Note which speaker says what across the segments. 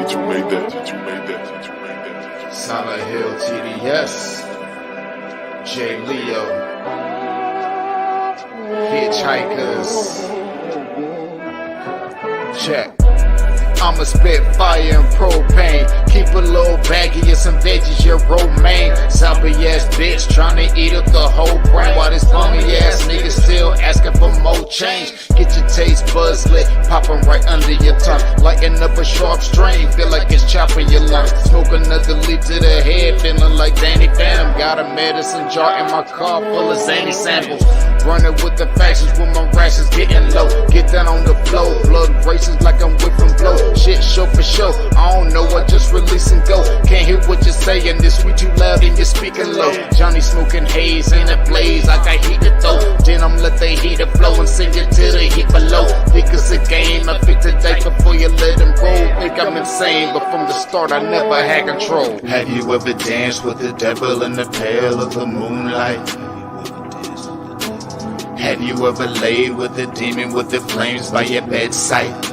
Speaker 1: Did you make that? Did you make that? Did you make that?
Speaker 2: Silent Hill TDS, J Leo, Hitchhikers. Check. I'ma spit fire and propane. Keep a little baggie of some veggies, your romaine. Soppy ass bitch tryna eat up the whole brain. While this bummy ass nigga still asking for more change. Get your taste buds lit, popping right under your tongue. Lighting up a sharp strain, feel like it's chopping your lungs. Smoke another leaf to the head, feeling like Danny Phantom. Got a medicine jar in my car full of zany samples. Running with the factions when my rations getting low. Get down on the floor, blood races like I'm whipping blow. Shit show for show, I don't know, I just release and go. Can't hear what you're saying, this sweet too loud and you're speaking low. Johnny smoking haze in a blaze, I got heat to throw. Then I'm let the heater flow and send it to the heat below. Think it's a game, I pick the dice before you let him roll. Think I'm insane, but from the start I never had control. Have you ever danced with the devil in the pale of the moonlight? Have you ever laid with a demon with the flames by your bedside?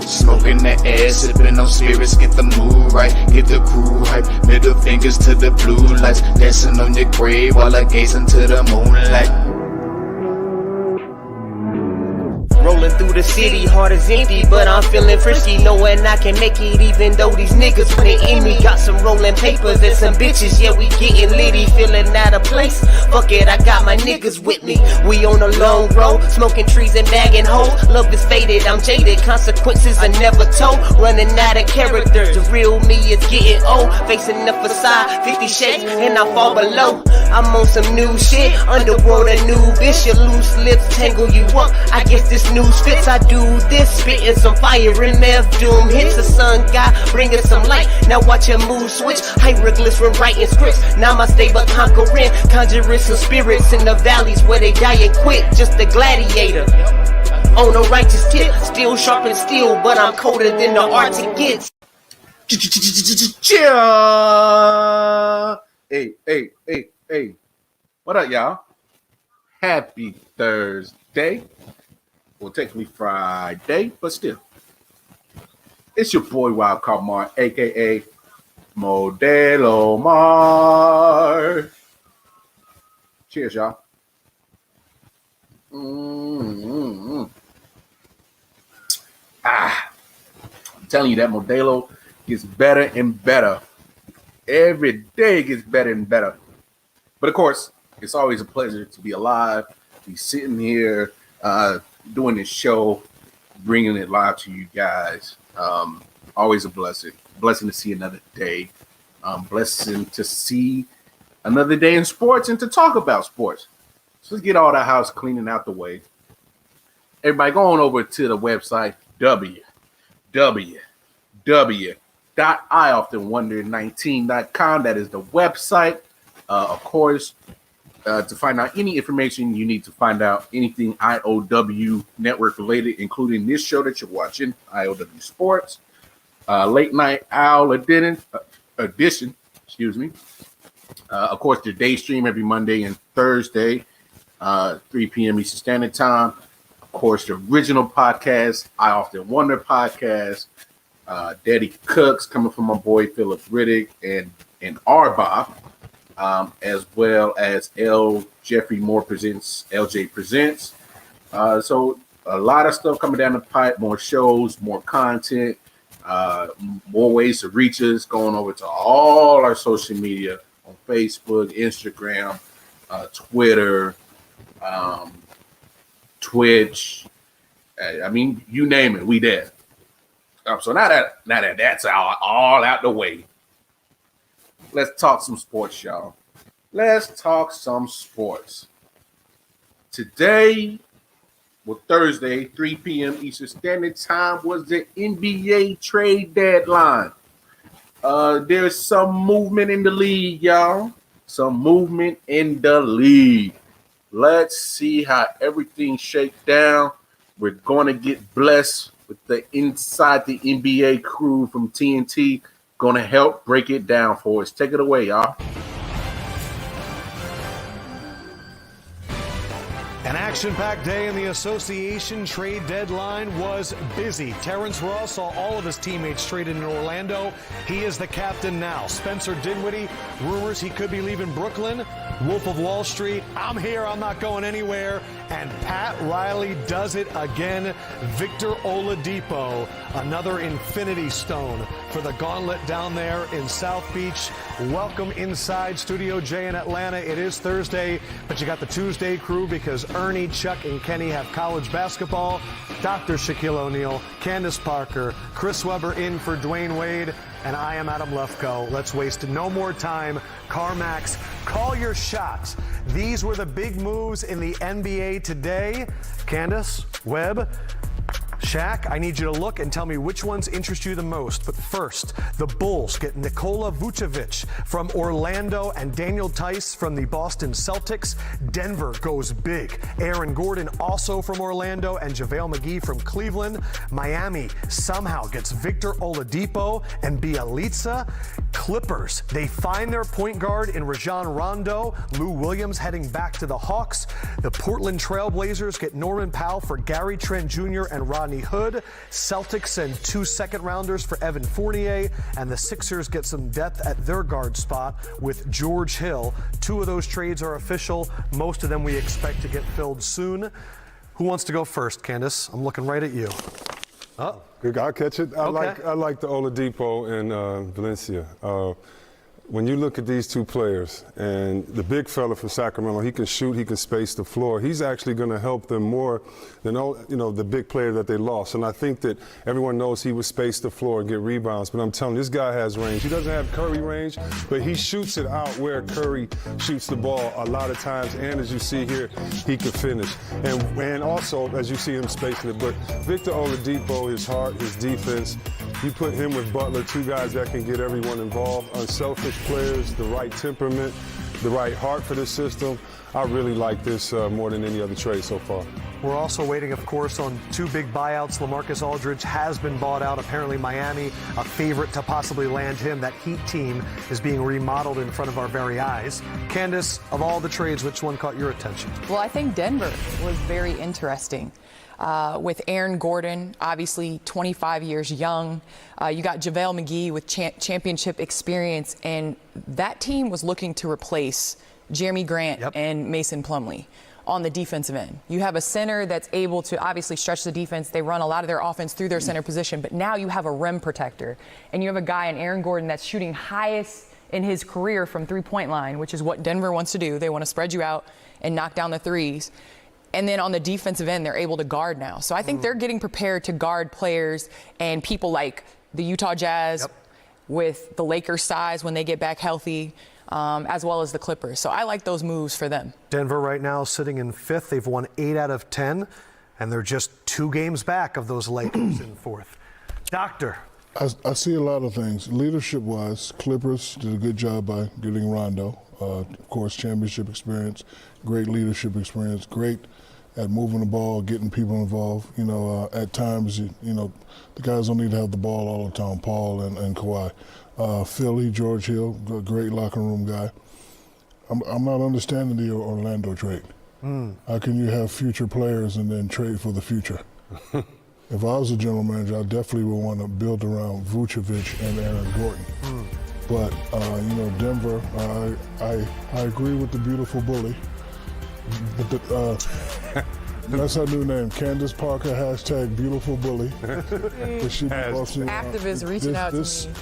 Speaker 2: Smoking the air, sipping on spirits, get the mood right, get the crew hype. Middle fingers to the blue lights, dancing on your grave while I gaze into the moonlight.
Speaker 3: Rolling through the city, heart is empty, but I'm feeling frisky, knowing I can make it even though these niggas put in me. Got some rolling papers and some bitches, yeah, we getting litty, feeling out of place. Fuck it, I got my niggas with me. We on a long road, smoking trees and bagging hoes. Love is faded, I'm jaded, consequences are never told. Running out of character, the real me is getting old. Facing the facade, 50 shades, and I fall below. I'm on some new shit, underworld a new bitch. Your loose lips tangle you up, I guess this news fits. I do this, spitting some fire in Mev Doom. Hits the sun god, bringing some light. Now watch your mood switch, hieroglyphs when writing scripts. Namaste but conquering, conjuring some spirits in the valleys where they die and quit. Just a gladiator on a righteous tip, still sharp and steel, but I'm colder than the Arctic gets.
Speaker 4: Hey. What up, y'all? Happy Thursday. Well, technically Friday, but still. It's your boy Wildcard Mar, a.k.a. Modelo Mar. Cheers, y'all. I'm telling you, that Modelo gets better and better. Every day it gets better and better. But of course, it's always a pleasure to be alive, be sitting here, doing this show, bringing it live to you guys. Always a blessing to see another day, blessing to see another day in sports and to talk about sports. So let's get all that house cleaning out the way. Everybody go on over to the website www.ioftenwonder19.com. That is the website. Of course, to find out any information you need to find out anything I.O.W. network related, including this show that you're watching, I.O.W. Sports, Late Night Owl edition. Of course, the day stream every Monday and Thursday, 3 p.m. Eastern Standard Time. Of course, the original podcast, I Often Wonder podcast, Daddy Cooks, coming from my boy Philip Riddick and R-Bob. As well as Jeffrey Moore presents, LJ Presents. So a lot of stuff coming down the pipe, more shows, more content, more ways to reach us, going over to all our social media on Facebook, Instagram, Twitter, Twitch. I mean, you name it, we there. So now that that's all out the way, let's talk some sports, y'all. Let's talk some sports. Today, well, Thursday, 3 p.m. Eastern Standard Time, was the NBA trade deadline. There's some movement in the league, y'all. Some movement in the league. Let's see how everything shakes down. We're going to get blessed with the Inside the NBA crew from TNT. Going to help break it down for us. Take it away, y'all.
Speaker 5: An action-packed day in the association trade deadline was busy. Terrence Ross saw all of his teammates traded in Orlando. He is the captain now. Spencer Dinwiddie, rumors he could be leaving Brooklyn. Wolf of Wall Street, I'm here, I'm not going anywhere. And Pat Riley does it again. Victor Oladipo, another infinity stone for the gauntlet down there in South Beach. Welcome inside Studio J in Atlanta. It is Thursday, but you got the Tuesday crew because Ernie, Chuck, and Kenny have college basketball. Dr. Shaquille O'Neal, Candace Parker, Chris Webber in for Dwayne Wade, and I am Adam Lefkoe. Let's waste no more time. CarMax, call your shots. These were the big moves in the NBA today. Candace, Webb, Shaq, I need you to look and tell me which ones interest you the most. But first, the Bulls get Nikola Vucevic from Orlando and Daniel Tice from the Boston Celtics. Denver goes big. Aaron Gordon also from Orlando and JaVale McGee from Cleveland. Miami somehow gets Victor Oladipo and Bjelica. Clippers, they find their point guard in Rajon Rondo. Lou Williams heading back to the Hawks. The Portland Trailblazers get Norman Powell for Gary Trent Jr. and Rodney Hood. Celtics send 2 second-rounders for Evan Fournier, and the Sixers get some depth at their guard spot with George Hill. 2 of those trades are official. Most of them we expect to get filled soon. Who wants to go first, Candace? I'm looking right at you. Oh,
Speaker 6: I'll catch it. I
Speaker 5: Okay.
Speaker 6: like the Oladipo and Valencia. When you look at these two players, and the big fella from Sacramento, he can shoot, he can space the floor. He's actually going to help them more than the big player that they lost. And I think that everyone knows he would space the floor and get rebounds. But I'm telling you, this guy has range. He doesn't have Curry range, but he shoots it out where Curry shoots the ball a lot of times. And as you see here, he can finish. And also, as you see him spacing it. But Victor Oladipo, his heart, his defense, you put him with Butler, 2 guys that can get everyone involved, unselfish players, the right temperament, the right heart for this system. I really like this more than any other trade so far.
Speaker 5: We're also waiting, of course, on 2 big buyouts. LaMarcus Aldridge has been bought out. Apparently Miami, a favorite to possibly land him. That Heat team is being remodeled in front of our very eyes. Candace, of all the trades, which one caught your attention?
Speaker 7: Well, I think Denver was very interesting. With Aaron Gordon, obviously 25 years young. You got JaVale McGee with championship experience, and that team was looking to replace Jeremy Grant and Mason Plumlee on the defensive end. You have a center that's able to obviously stretch the defense. They run a lot of their offense through their center position, but now you have a rim protector, and you have a guy in Aaron Gordon that's shooting highest in his career from three-point line, which is what Denver wants to do. They want to spread you out and knock down the threes. And then on the defensive end, they're able to guard now. So I think they're getting prepared to guard players and people like the Utah Jazz with the Lakers size when they get back healthy, as well as the Clippers. So I like those moves for them.
Speaker 5: Denver right now sitting in 5th. They've won 8 out of 10, and they're just 2 games back of those Lakers in 4th. Doctor.
Speaker 1: I see a lot of things. Leadership-wise, Clippers did a good job by getting Rondo. Of course, championship experience, great leadership experience, great at moving the ball, getting people involved. At times, the guys don't need to have the ball all the time, Paul and Kawhi. Philly, George Hill, great locker room guy. I'm not understanding the Orlando trade. How can you have future players and then trade for the future? If I was a general manager, I definitely would want to build around Vucevic and Aaron Gordon. But, Denver, I agree with the beautiful bully. But that's her new name, Candace Parker, #beautiful-bully.
Speaker 7: Activists reaching out to me.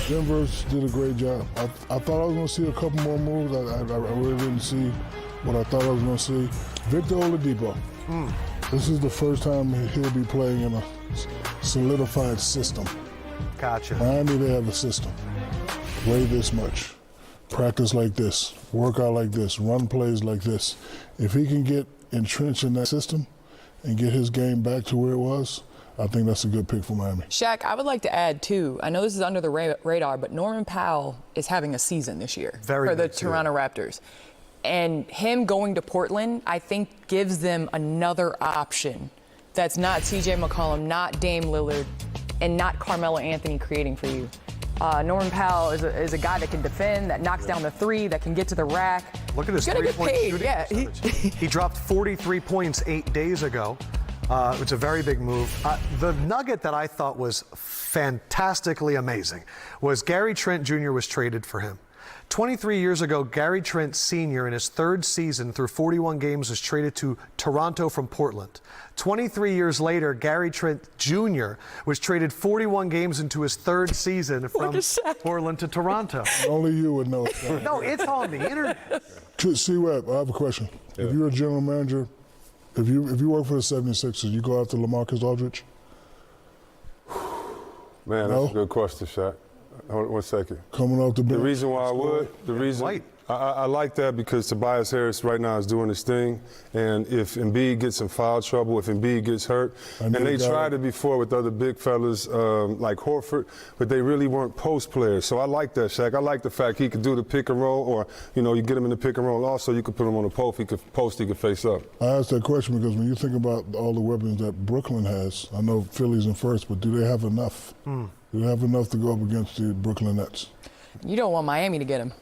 Speaker 1: Denver's did a great job. I thought I was going to see a couple more moves. I really didn't see what I thought I was going to see. Victor Oladipo. This is the first time he'll be playing in a solidified system.
Speaker 5: Gotcha.
Speaker 1: Miami, they have a system. Weigh this much, practice like this, work out like this, run plays like this. If he can get entrenched in that system and get his game back to where it was, I think that's a good pick for Miami.
Speaker 7: Shaq, I would like to add, too, I know this is under the radar, but Norman Powell is having a season this year for the Toronto Raptors. And him going to Portland, I think, gives them another option that's not C.J. McCollum, not Dame Lillard, and not Carmelo Anthony creating for you. Norman Powell is a guy that can defend, that knocks down the three, that can get to the rack,
Speaker 5: Look at his
Speaker 7: Gonna get
Speaker 5: three-point
Speaker 7: paid,
Speaker 5: shooting
Speaker 7: yeah.
Speaker 5: percentage. He dropped 43 points 8 days ago. It's a very big move. The nugget that I thought was fantastically amazing was Gary Trent Jr. was traded for him. 23 years ago, Gary Trent Sr. in his third season through 41 games was traded to Toronto from Portland. 23 years later, Gary Trent Jr. was traded 41 games into his third season from Portland to Toronto.
Speaker 1: Only you would know.
Speaker 5: No, it's on the internet.
Speaker 1: C-Web, I have a question. If you're a general manager, if you work for the 76ers, you go after LaMarcus Aldridge?
Speaker 6: Man,
Speaker 1: No?
Speaker 6: that's a good question, Shaq. Hold on 1 second.
Speaker 1: Coming off the bench.
Speaker 6: The reason why I would, I like that because Tobias Harris right now is doing his thing, and if Embiid gets in foul trouble, if Embiid gets hurt, and they tried it before with other big fellas like Horford, but they really weren't post players. So I like that, Shaq. I like the fact he could do the pick and roll, or you get him in the pick and roll. Also, you could put him on the post. He could face up.
Speaker 1: I asked that question because when you think about all the weapons that Brooklyn has, I know Philly's in first, but do they have enough? Do they have enough to go up against the Brooklyn Nets?
Speaker 7: You don't want Miami to get him.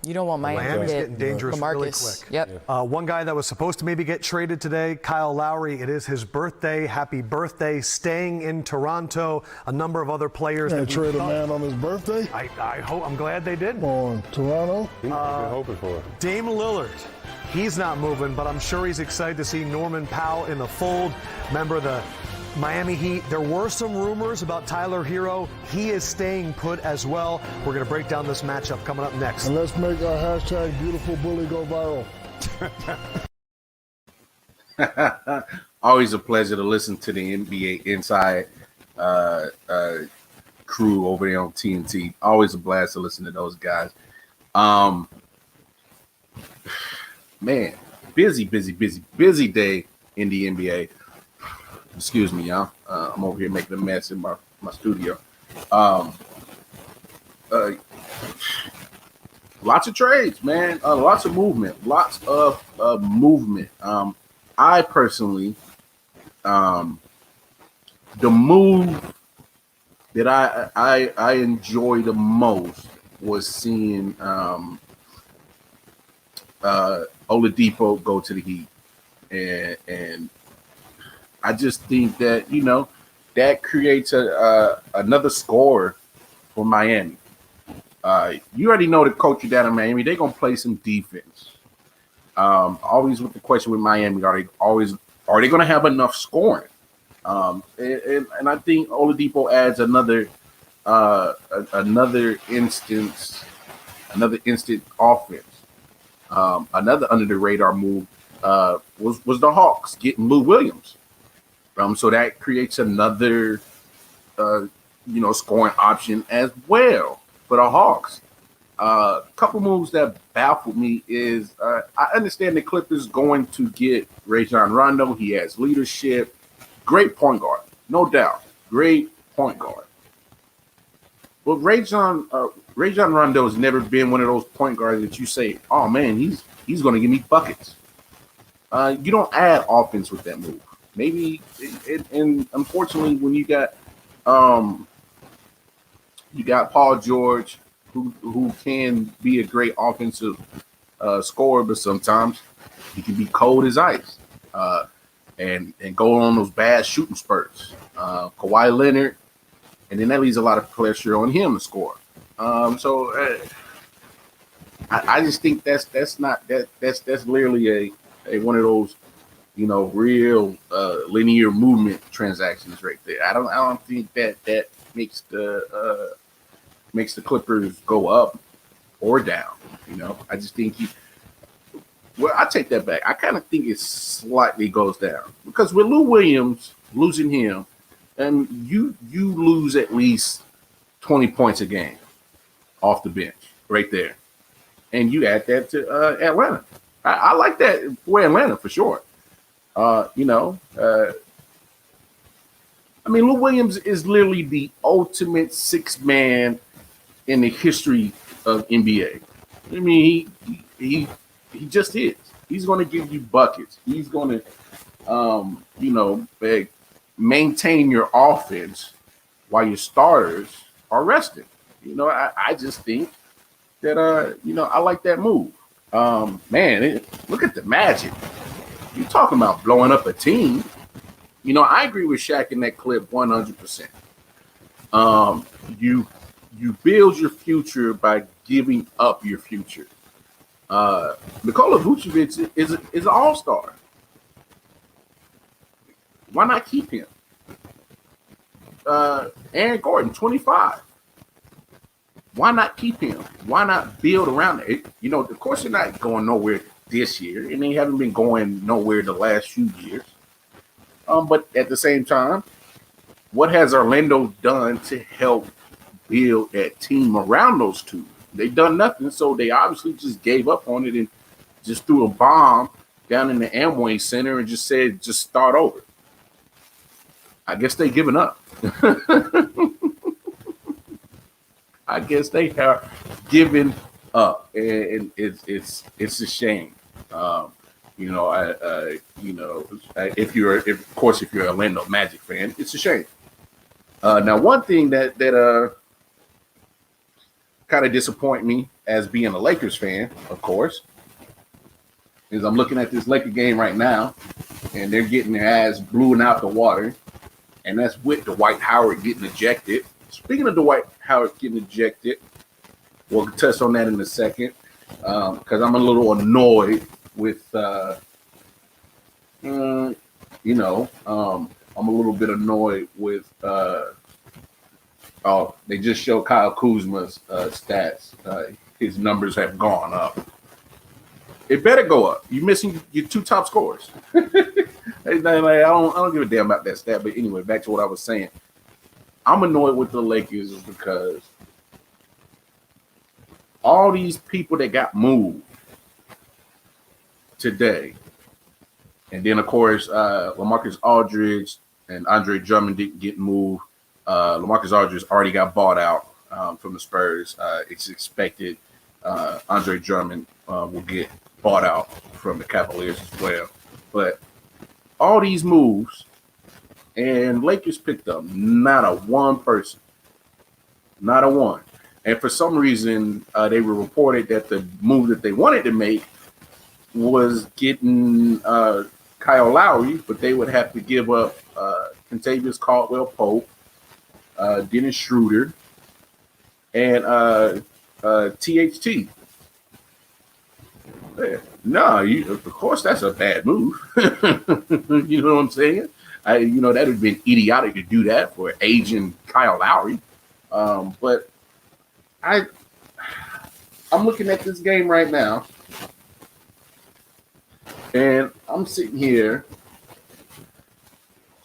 Speaker 7: You don't want Miami
Speaker 5: Miami's
Speaker 7: to get
Speaker 5: getting dangerous really
Speaker 7: LaMarcus.
Speaker 5: quick.
Speaker 7: Yep.
Speaker 5: One guy that was supposed to maybe get traded today, Kyle Lowry. It is his birthday. Happy birthday. Staying in Toronto. A number of other players.
Speaker 1: Can't trade a man on his birthday?
Speaker 5: I hope. I'm glad they did.
Speaker 1: On Toronto?
Speaker 6: He's been hoping for it.
Speaker 5: Dame Lillard. He's not moving, but I'm sure he's excited to see Norman Powell in the fold. Member of the Miami Heat. There were some rumors about Tyler Hero. He is staying put as well. We're going to break down this matchup coming up next.
Speaker 1: And let's make our hashtag beautiful bully go viral.
Speaker 4: Always a pleasure to listen to the NBA Inside crew over there on TNT. Always a blast to listen to those guys. Man, busy day in the NBA. Excuse me, y'all. I'm over here making a mess in my studio. Lots of trades, man. Lots of movement. I personally, the move that I enjoy the most was seeing Oladipo go to the Heat, and I just think that that creates another score for Miami. You already know the coach down in Miami; they're gonna play some defense. Always with the question with Miami: are they gonna have enough scoring? And I think Oladipo adds another instant offense. Another under the radar move was the Hawks getting Lou Williams. So that creates another scoring option as well for the Hawks. A couple moves that baffled me is I understand the Clippers going to get Rajon Rondo. He has leadership, great point guard, no doubt, great point guard. But Rajon Rondo has never been one of those point guards that you say, oh man, he's going to give me buckets. You don't add offense with that move. Maybe, and unfortunately, when you got Paul George, who can be a great offensive scorer, but sometimes he can be cold as ice, and go on those bad shooting spurts. Kawhi Leonard, and then that leaves a lot of pressure on him to score. So I just think that's literally a one of those real linear movement transactions right there. I don't think that makes the Clippers go up or down. I just think I take that back. I kind of think it slightly goes down because with Lou Williams losing him, and you lose at least 20 points a game off the bench right there, and you add that to Atlanta. I like that for Atlanta for sure. Lou Williams is literally the ultimate sixth man in the history of NBA. I mean, he just is. He's going to give you buckets. He's going to, maintain your offense while your starters are resting. I just think that, I like that move. Man, look at the Magic. You talking about blowing up a team? You know, I agree with Shaq in that clip 100%. You build your future by giving up your future. Nikola Vucevic is an all-star. Why not keep him? Aaron Gordon, 25. Why not keep him? Why not build around it? You know, of course, they're not going nowhere this year, and they haven't been going nowhere the last few years. But at the same time, what has Orlando done to help build that team around those two? They've done nothing, so they obviously just gave up on it and just threw a bomb down in the Amway Center and just said, just start over. I guess they've given up. I guess they have given up, and it's a shame. If you're an Orlando Magic fan, it's a shame. Now, one thing that kind of disappoint me as being a Lakers fan, of course, is I'm looking at this Laker game right now, and they're getting their ass blew out the water, and that's with Dwight Howard getting ejected. Speaking of Dwight Howard getting ejected, we'll touch on that in a second, because I'm a little annoyed with, I'm a little bit annoyed with, they just showed Kyle Kuzma's stats. His numbers have gone up. It better go up. You're missing your two top scorers. I don't give a damn about that stat. But anyway, back to what I was saying. I'm annoyed with the Lakers because all these people that got moved today, and then of course LaMarcus Aldridge and Andre Drummond didn't get moved. LaMarcus Aldridge already got bought out from the Spurs. It's expected Andre Drummond will get bought out from the Cavaliers as well. But all these moves, and Lakers picked up not a one person. Not a one. And for some reason, they were reported that the move that they wanted to make was getting Kyle Lowry, but they would have to give up Kentavious Caldwell-Pope, Dennis Schroeder, and THT. No, of course that's a bad move. You know what I'm saying? That would have been idiotic to do that for aging Kyle Lowry. But I'm looking at this game right now, and I'm sitting here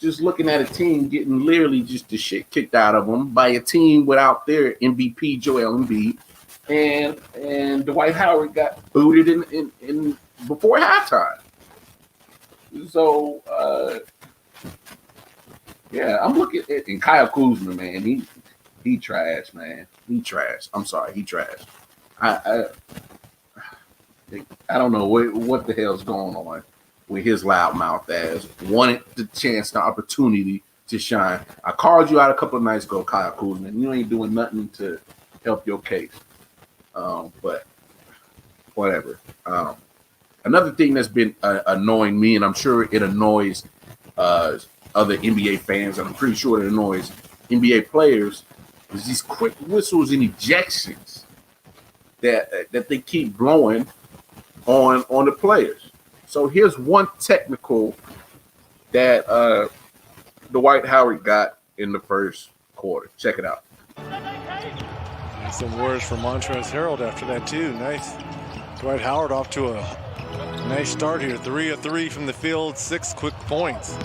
Speaker 4: just looking at a team getting literally just the shit kicked out of them by a team without their MVP Joel Embiid, and Dwight Howard got booted in before halftime. So I'm looking at and Kyle Kuzma, man, he trash, man. He trash. I'm sorry, he trash. I don't know what the hell's going on with his loudmouth ass. Wanted the chance, the opportunity to shine. I called you out a couple of nights ago, Kyle Kuzma, and you ain't doing nothing to help your case. But whatever. Another thing that's been annoying me, and I'm sure it annoys other NBA fans, and I'm pretty sure it annoys NBA players, is these quick whistles and ejections that they keep blowing on the players. So here's one technical that Dwight Howard got in the first quarter. Check it out.
Speaker 8: And some words from Montrezl Harrell after that too. Nice. Dwight Howard off to a nice start here. 3 of 3 from the field, 6 quick points.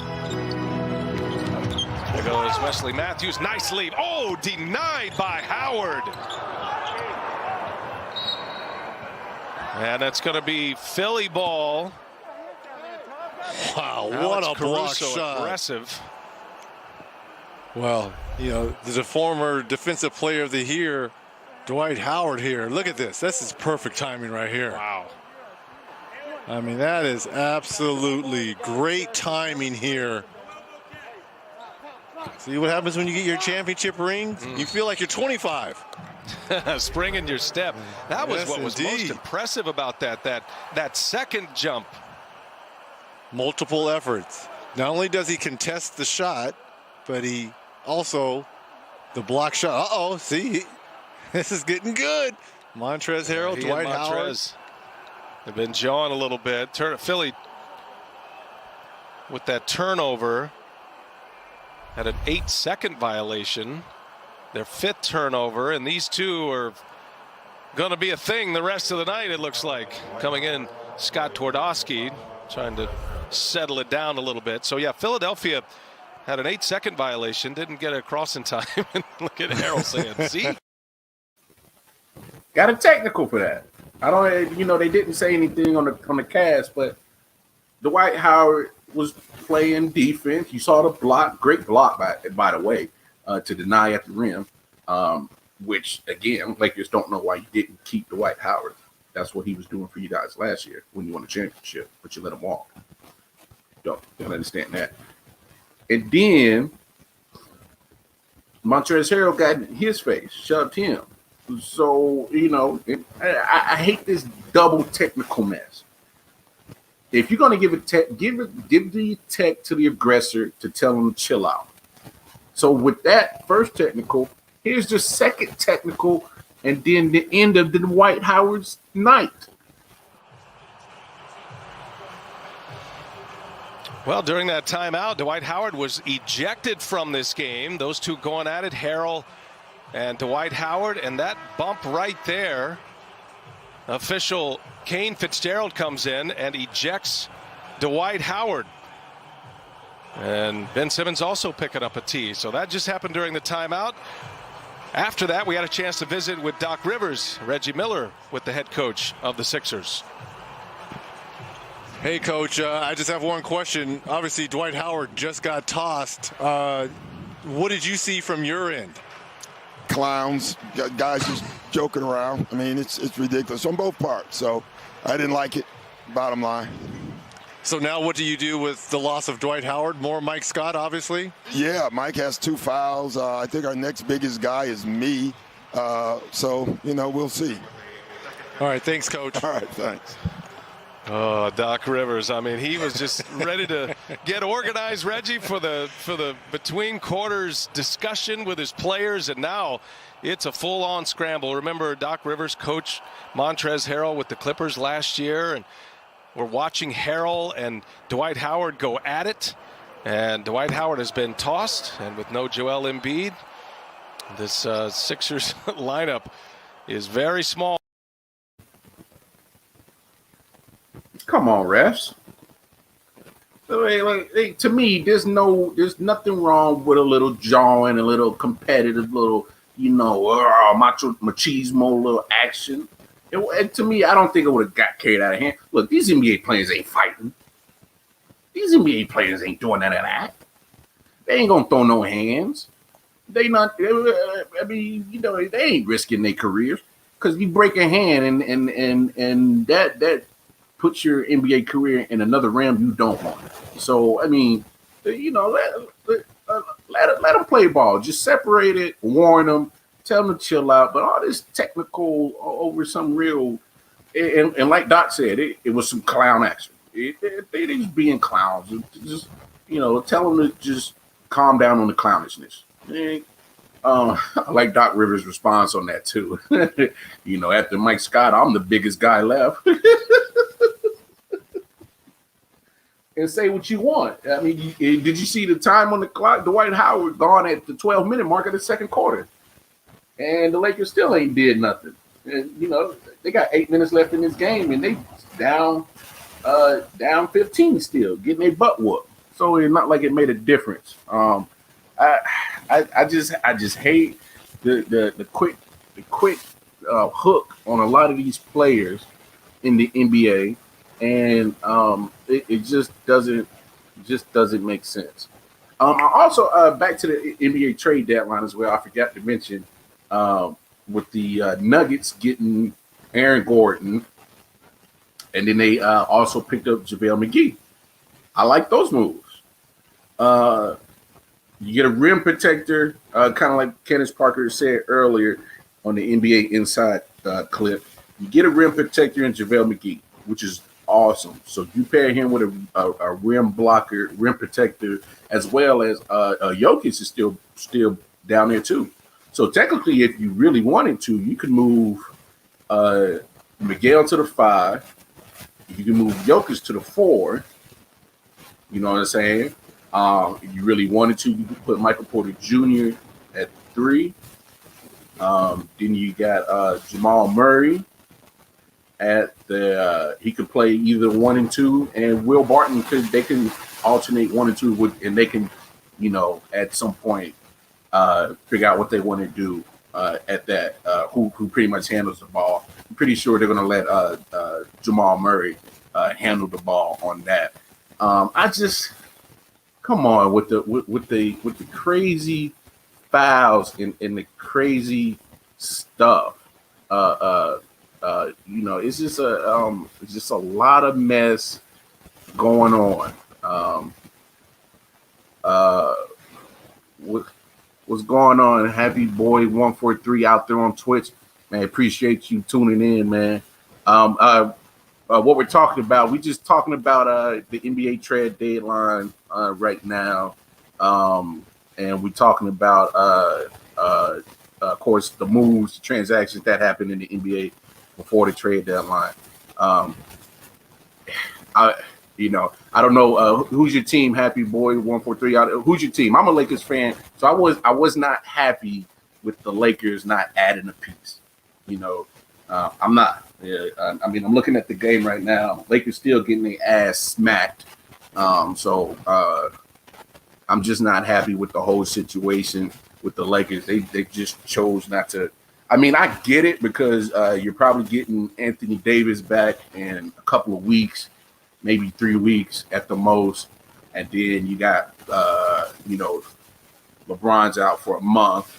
Speaker 9: There goes Wesley Matthews. Nice lead. Oh, denied by Howard. And that's going to be Philly ball.
Speaker 8: Wow,
Speaker 9: Alex
Speaker 8: what a block
Speaker 9: Caruso
Speaker 8: shot.
Speaker 9: aggressive.
Speaker 8: Well, the former defensive player of the year, Dwight Howard here. Look at this. This is perfect timing right here.
Speaker 9: Wow.
Speaker 8: I mean, that is absolutely great timing here. See what happens when you get your championship ring? You feel like you're 25.
Speaker 9: Spring in your step. That was
Speaker 8: Yes,
Speaker 9: what was most
Speaker 8: indeed.
Speaker 9: impressive about that second jump.
Speaker 8: Multiple efforts. Not only does he contest the shot, but he also the block shot. Uh-oh, see, this is getting good. Montrezl Harrell,
Speaker 9: He
Speaker 8: Dwight
Speaker 9: and
Speaker 8: Howard.
Speaker 9: Montrez have been jawing a little bit. Philly with that turnover had an 8-second violation. Their 5th turnover, and these two are going to be a thing the rest of the night, it looks like. Coming in, Scott Twardowski trying to settle it down a little bit. So, yeah, Philadelphia had an 8-second violation, didn't get it across in time. And look at Harrell saying, see?
Speaker 4: Got a technical for that. I don't, they didn't say anything on the cast, but Dwight Howard was playing defense. You saw the block, great block by the way, to deny at the rim. Which again, Lakers don't know why you didn't keep Dwight Howard. That's what he was doing for you guys last year when you won the championship, but you let him walk. Don't understand that. And then Montrezl Harrell got in his face, shoved him. So, I hate this double technical mess. If you're going to give the tech to the aggressor to tell him to chill out. So with that first technical, here's the second technical, and then the end of the Dwight Howard's night.
Speaker 9: Well, during that timeout, Dwight Howard was ejected from this game. Those two going at it, Harrell and Dwight Howard, and that bump right there, official Kane Fitzgerald comes in and ejects Dwight Howard. And Ben Simmons also picking up a tee. So that just happened during the timeout. After that, we had a chance to visit with Doc Rivers, Reggie Miller, with the head coach of the Sixers.
Speaker 8: Hey, Coach, I just have one question. Obviously, Dwight Howard just got tossed. What did you see from your end?
Speaker 10: Clowns, guys just joking around. I mean, it's ridiculous on both parts. So I didn't like it, bottom line.
Speaker 8: So now what do you do with the loss of Dwight Howard? More Mike Scott, obviously?
Speaker 10: Yeah, Mike has 2 fouls. I think our next biggest guy is me. So, we'll see.
Speaker 8: All right, thanks, Coach.
Speaker 10: All right, thanks.
Speaker 9: Oh, Doc Rivers. I mean, he was just ready to get organized, Reggie, for the between quarters discussion with his players, and now it's a full-on scramble. Remember, Doc Rivers coached Montrezl Harrell with the Clippers last year, and we're watching Harrell and Dwight Howard go at it, and Dwight Howard has been tossed, and with no Joel Embiid, this Sixers lineup is very small.
Speaker 4: Come on, refs. To me, there's nothing wrong with a little jawing, a little competitive, little, machismo, little action. And to me, I don't think it would have got carried out of hand. Look, these NBA players ain't fighting. These NBA players ain't doing none of that. They ain't gonna throw no hands. They not. I mean, they ain't risking their careers because you break a hand and that puts your NBA career in another realm you don't want. So I mean, let them play ball. Just separate it, warn them, tell them to chill out. But all this technical over some real, and like Doc said, it was some clown action. They just being clowns. Just tell them to just calm down on the clownishness. I like Doc Rivers' response on that too. After Mike Scott, I'm the biggest guy left. And say what you want. I mean, did you see the time on the clock? Dwight Howard gone at the 12-minute mark of the second quarter. And the Lakers still ain't did nothing. And, they got 8 minutes left in this game, and they down 15 still, getting their butt whooped. So it's not like it made a difference. I just hate the quick hook on a lot of these players in the NBA. And it just doesn't make sense. Also, back to the NBA trade deadline as well. I forgot to mention with the Nuggets getting Aaron Gordon, and then they also picked up JaVale McGee. I like those moves. You get a rim protector, kind of like Kenneth Parker said earlier on the NBA Inside clip. You get a rim protector in JaVale McGee, which is awesome. So you pair him with a rim blocker, rim protector, as well as Jokic is still down there too. So technically, if you really wanted to, you could move Miguel to the 5. You can move Jokic to the 4. You know what I'm saying? If you really wanted to, you could put Michael Porter Jr. at 3. Then you got Jamal Murray at the. He could play either 1 and 2, and Will Barton they can alternate 1 and 2 and they can, at some point figure out what they want to do at that. Who pretty much handles the ball. I'm pretty sure they're going to let Jamal Murray handle the ball on that. I just come on with the crazy fouls and the crazy stuff. It's just a lot of mess going on. What's going on? Happy Boy 143 out there on Twitch, man. Appreciate you tuning in, man. What we're talking about, we just talking about the NBA trade deadline right now, and we're talking about of course the moves, the transactions that happened in the NBA before the trade deadline. I don't know who's your team. Happy Boy 143. Who's your team? I'm a Lakers fan, so I was not happy with the Lakers not adding a piece. I'm not. I'm looking at the game right now. Lakers still getting their ass smacked. So I'm just not happy with the whole situation with the Lakers. They just chose not to. I get it because you're probably getting Anthony Davis back in a couple of weeks, maybe 3 weeks at the most, and then you got LeBron's out for a month.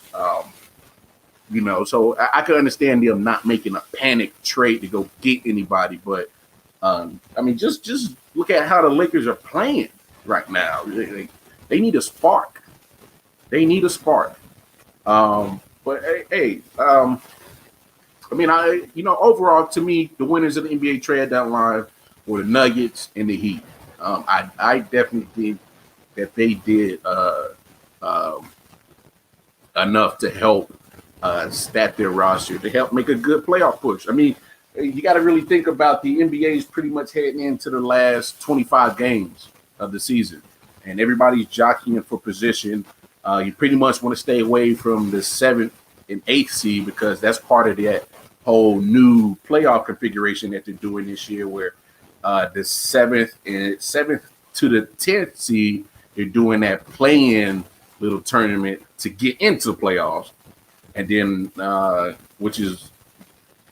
Speaker 4: So I can understand them not making a panic trade to go get anybody, but just look at how the Lakers are playing right now. They need a spark. They need a spark. But hey, overall, to me, the winners of the NBA trade deadline were the Nuggets and the Heat. I definitely think that they did enough to help stat their roster to help make a good playoff push. You got to really think about the NBA's pretty much heading into the last 25 games of the season, and everybody's jockeying for position. You pretty much want to stay away from the 7th and 8th seed because that's part of that whole new playoff configuration that they're doing this year, where the 7th to the 10th seed, they're doing that play-in little tournament to get into the playoffs. And then, which is,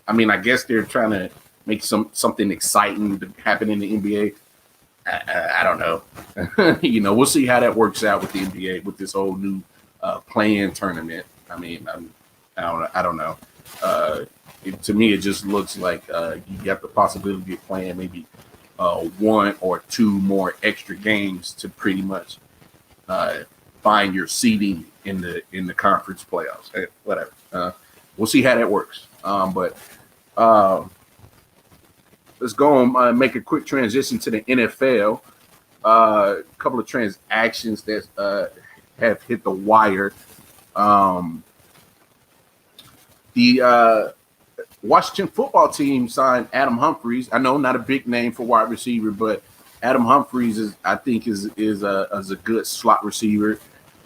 Speaker 4: I guess they're trying to make something exciting to happen in the NBA. I don't know. We'll see how that works out with the NBA with this whole new play-in tournament. I don't know. To me, it just looks like you got the possibility of playing maybe 1 or 2 more extra games to pretty much find your seeding in the conference playoffs. Hey, whatever. We'll see how that works. But let's go and make a quick transition to the NFL. A couple of transactions that have hit the wire. The Washington football team signed Adam Humphries. I know not a big name for wide receiver, but Adam Humphries is a good slot receiver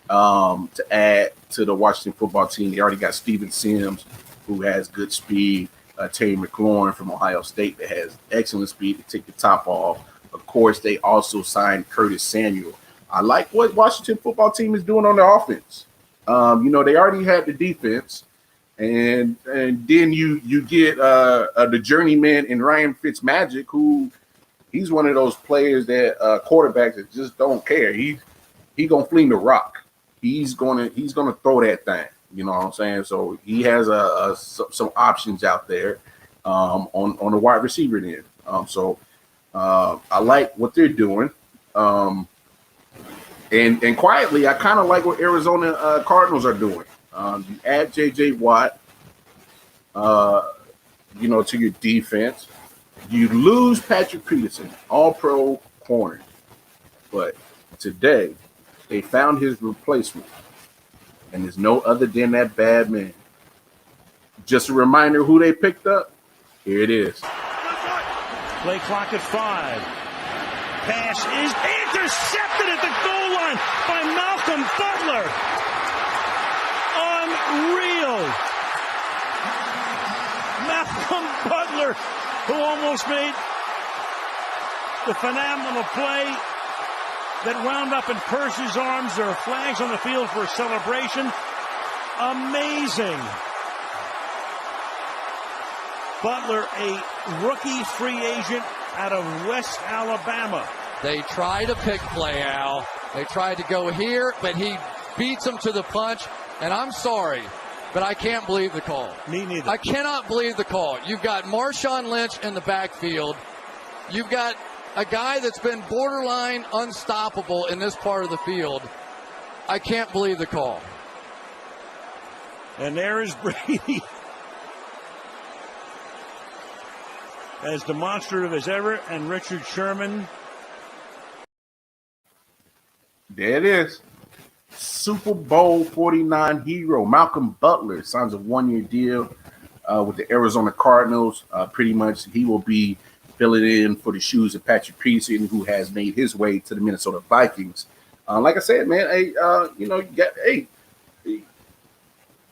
Speaker 4: to add to the Washington football team. They already got Steven Sims, who has good speed. Terry McLaurin from Ohio State that has excellent speed to take the top off. Of course, they also signed Curtis Samuel. I like what Washington football team is doing on the offense. They already had the defense, and then you get the journeyman in Ryan Fitzmagic, who he's one of those players that quarterbacks that just don't care. He gonna fling the rock. He's gonna throw that thing. You know what I'm saying? So he has some options out there on the wide receiver end. So I like what they're doing. And quietly, I kind of like what Arizona Cardinals are doing. You add J.J. Watt, to your defense. You lose Patrick Peterson, all-pro corner. But today, they found his replacement. And there's no other than that bad man. Just a reminder who they picked up. Here it is.
Speaker 11: Play clock at 5. Pass is intercepted at the goal line by Malcolm Butler. Unreal. Malcolm Butler, who almost made the phenomenal play that wound up in Percy's arms. There are flags on the field for a celebration. Amazing. Butler, a rookie free agent out of West Alabama.
Speaker 12: They try to pick play, Al. They tried to go here, but he beats him to the punch. And I'm sorry, but I can't believe the call.
Speaker 11: Me neither.
Speaker 12: I cannot believe the call. You've got Marshawn Lynch in the backfield. You've got a guy that's been borderline unstoppable in this part of the field. I can't believe the call.
Speaker 11: And there is Brady. As demonstrative as ever, and Richard Sherman.
Speaker 4: There it is. Super Bowl 49 hero Malcolm Butler signs a 1-year deal with the Arizona Cardinals. Pretty much he will be filling in for the shoes of Patrick Peterson, who has made his way to the Minnesota Vikings. Like I said, man,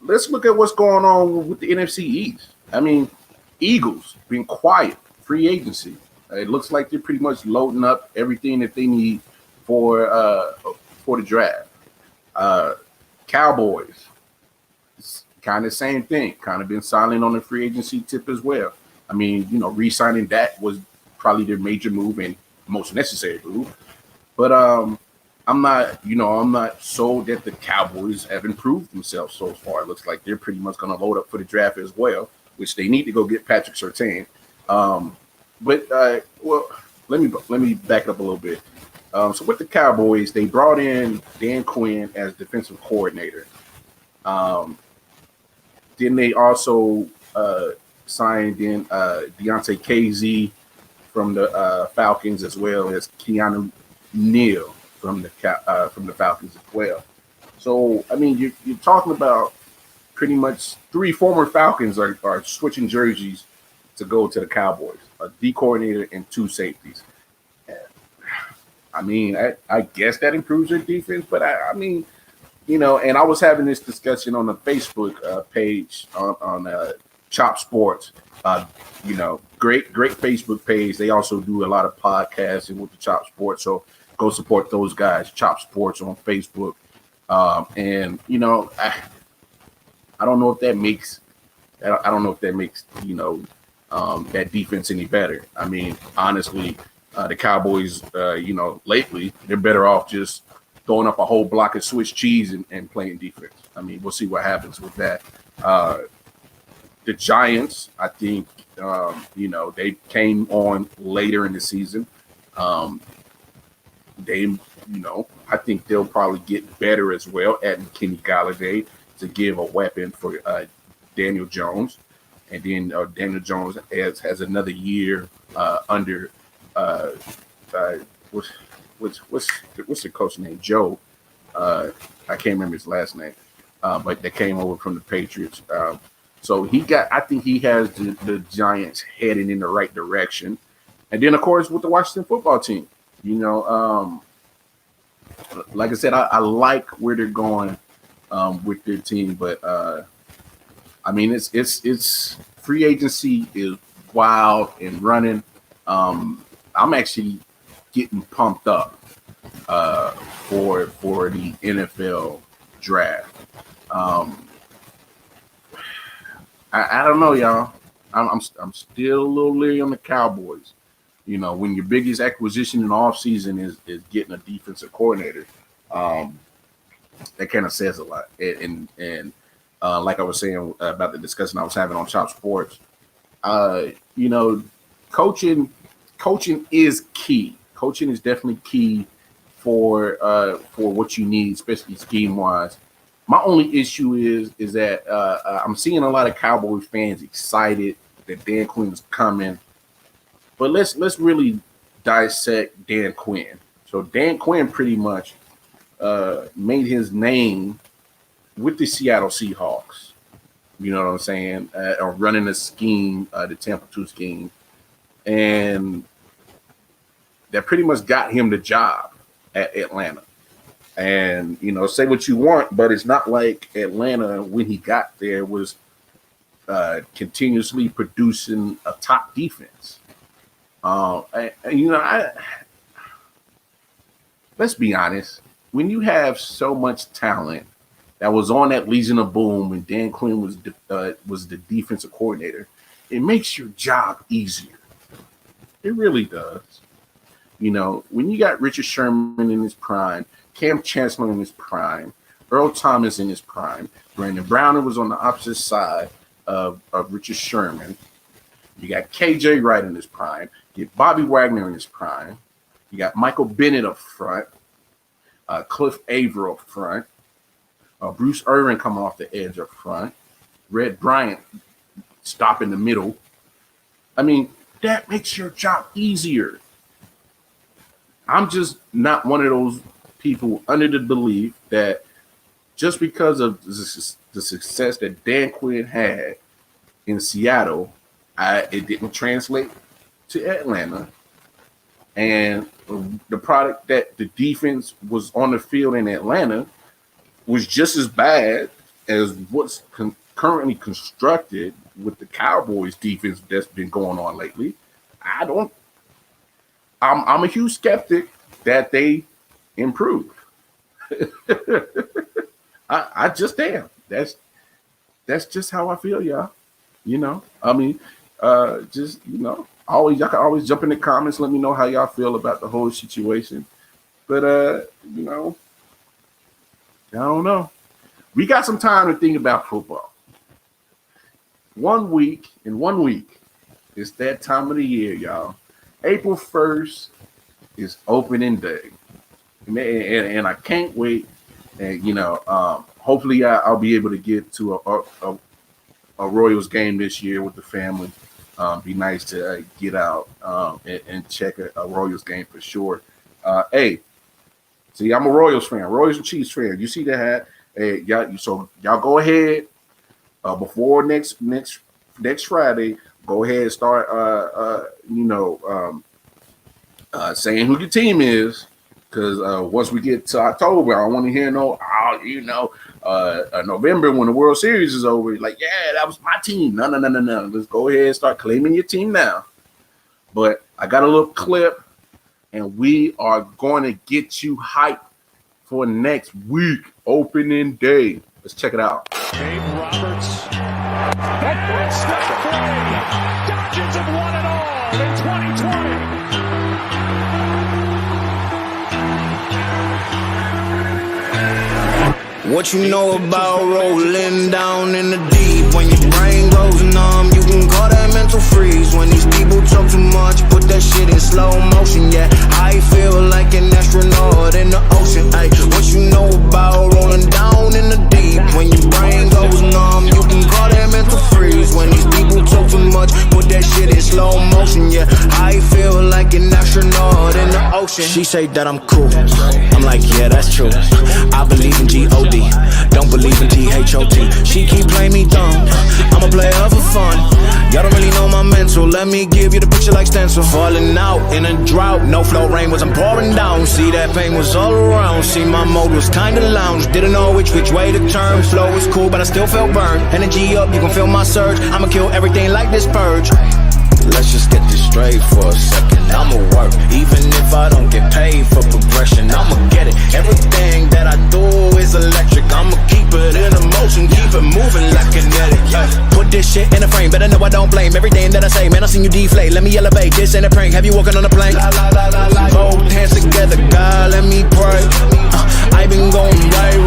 Speaker 4: let's look at what's going on with the NFC East. I mean, Eagles being quiet, free agency. It looks like they're pretty much loading up everything that they need for the draft. Cowboys, it's kind of same thing. Kind of been silent on the free agency tip as well. I mean, re-signing that was probably their major move and most necessary move. But I'm not sold that the Cowboys have improved themselves so far. It looks like they're pretty much going to load up for the draft as well, which they need to go get Patrick Surtain. Let me back up a little bit. So with the Cowboys, they brought in Dan Quinn as defensive coordinator. Then they also signed in Deontay KZ from the Falcons, as well as Keanu Neal from the Falcons as well. So I mean, you're talking about pretty much 3 former Falcons are switching jerseys to go to the Cowboys, a D coordinator and 2 safeties. I mean, I guess that improves their defense, but I mean, and I was having this discussion on the Facebook page on Chop Sports. Great Facebook page. They also do a lot of podcasting with the Chop Sports, so go support those guys. Chop Sports on Facebook, and I don't know if that makes that defense any better. I mean, honestly. The Cowboys, lately, they're better off just throwing up a whole block of Swiss cheese and playing defense. I mean, we'll see what happens with that. The Giants, I think, they came on later in the season. I think they'll probably get better as well, adding Kenny Galladay to give a weapon for Daniel Jones. And then Daniel Jones has another year under what's the coach name? Joe. I can't remember his last name, but they came over from the Patriots. So I think he has the Giants heading in the right direction. And then of course with the Washington football team, like I said, I like where they're going with their team, but I mean it's free agency is wild and running. I'm actually getting pumped up for the NFL draft. I don't know, y'all. I'm still a little leery on the Cowboys. When your biggest acquisition in the offseason is getting a defensive coordinator, that kind of says a lot. And like I was saying about the discussion I was having on Chop Sports, coaching is key. Coaching is definitely key for what you need, especially scheme wise. My only issue is that I'm seeing a lot of Cowboys fans excited that Dan Quinn is coming, but let's really dissect Dan Quinn. So Dan Quinn pretty much made his name with the Seattle Seahawks. You know what I'm saying? Running a scheme, the Tampa 2 scheme, and that pretty much got him the job at Atlanta. And, you know, say what you want, but it's not like Atlanta, when he got there, was continuously producing a top defense. Let's be honest. When you have so much talent that was on that Legion of Boom when Dan Quinn was the defensive coordinator, it makes your job easier. It really does. You know, when you got Richard Sherman in his prime, Cam Chancellor in his prime, Earl Thomas in his prime, Brandon Browner was on the opposite side of Richard Sherman. You got KJ Wright in his prime. You get Bobby Wagner in his prime. You got Michael Bennett up front, Cliff Averill up front, Bruce Irvin coming off the edge up front, Red Bryant stop in the middle. I mean, that makes your job easier. I'm just not one of those people under the belief that just because of the success that Dan Quinn had in Seattle, it didn't translate to Atlanta. And the product that the defense was on the field in Atlanta was just as bad as what's currently constructed with the Cowboys defense that's been going on lately. I'm a huge skeptic that they improved. I just am. That's just how I feel, y'all. You know, I mean, just, you know, y'all can always jump in the comments, let me know how y'all feel about the whole situation. But you know, I don't know. We got some time to think about football. 1 week, it's that time of the year, y'all. April 1st is opening day. And I can't wait. And, you know, hopefully I'll be able to get to a Royals game this year with the family. Be nice to get out and check a Royals game for sure. Hey, see, I'm a Royals fan, Royals and Chiefs fan. You see that hat? Hey, y'all go ahead before next Friday. Go ahead and start, saying who your team is. Because once we get to October, I want to hear November when the World Series is over. Like, yeah, that was my team. No. Let's go ahead and start claiming your team now. But I got a little clip, and we are going to get you hyped for next week, opening day. Let's check it out.
Speaker 11: Dave Roberts. And step free. Dodgers have won it all in 2020.
Speaker 13: What you know about rolling down in the deep? When your brain goes numb, you can call that mental freeze. When these people talk too much, put that shit in slow motion. Yeah, I feel like an astronaut in the ocean. Ay, what you know about rolling down in the deep? When your brain goes numb, you can call that mental freeze. When these people talk too much, put that shit in slow motion. Yeah, I feel like an astronaut in the ocean. She say that I'm cool. I'm like, yeah, that's true. I believe in G.O.D. Don't believe in T-H-O-T. She keep playing me dumb. I'm a player for fun. Y'all don't really know my mental. Let me give you the picture like stencil. Falling out in a drought. No flow rain wasn't pouring down. See, that pain was all around. See, my mode was kinda lounge. Didn't know which way to turn. Flow was cool, but I still felt burned. Energy up, you can feel my surge. I'ma kill everything like this purge. Let's just get this straight for a second. I'ma work, even if I don't get paid for progression. I'ma get it. Everything that I do is electric. I'ma keep it in motion, keep it moving like kinetic. Put this shit in a frame, better know I don't blame everything that I say. Man, I seen you deflate. Let me elevate. This ain't a prank. Have you walking on a plane? Both hands together, God, let me pray. I been going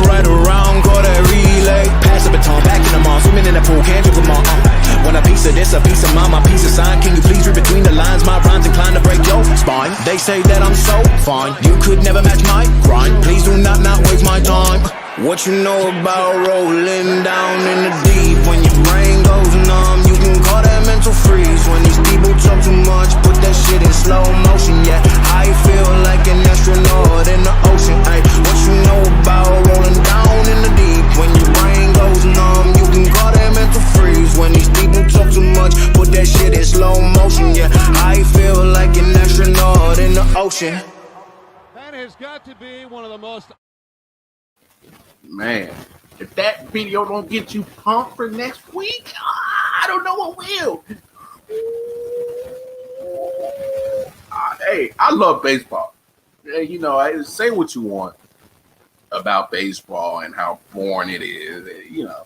Speaker 13: right around, call that relay. Pass the baton, back in the mall, swimming in the pool, can't drink them all. Want a piece of this, a piece of mine, my piece of sign. Can you please read between the lines? My rhymes inclined to break your spine. fine. They say that I'm so fine. You could never match my grind. Please do not waste my time. What you know about rolling down in the deep? When your brain goes numb, you can call that mental freeze. When these people talk too much, put that shit in slow motion. Yeah, I feel like an astronaut in the ocean. Ay, what you know about rolling down in the deep? When your brain goes numb, you can call that mental freeze. When these people talk too much, put that shit in slow motion. Yeah, I feel like an astronaut in the ocean.
Speaker 14: That has got to be one of the most.
Speaker 4: Man, if that video don't get you pumped for next week, I don't know what will. Hey, I love baseball. You know, I say what you want about baseball and how boring it is. You know,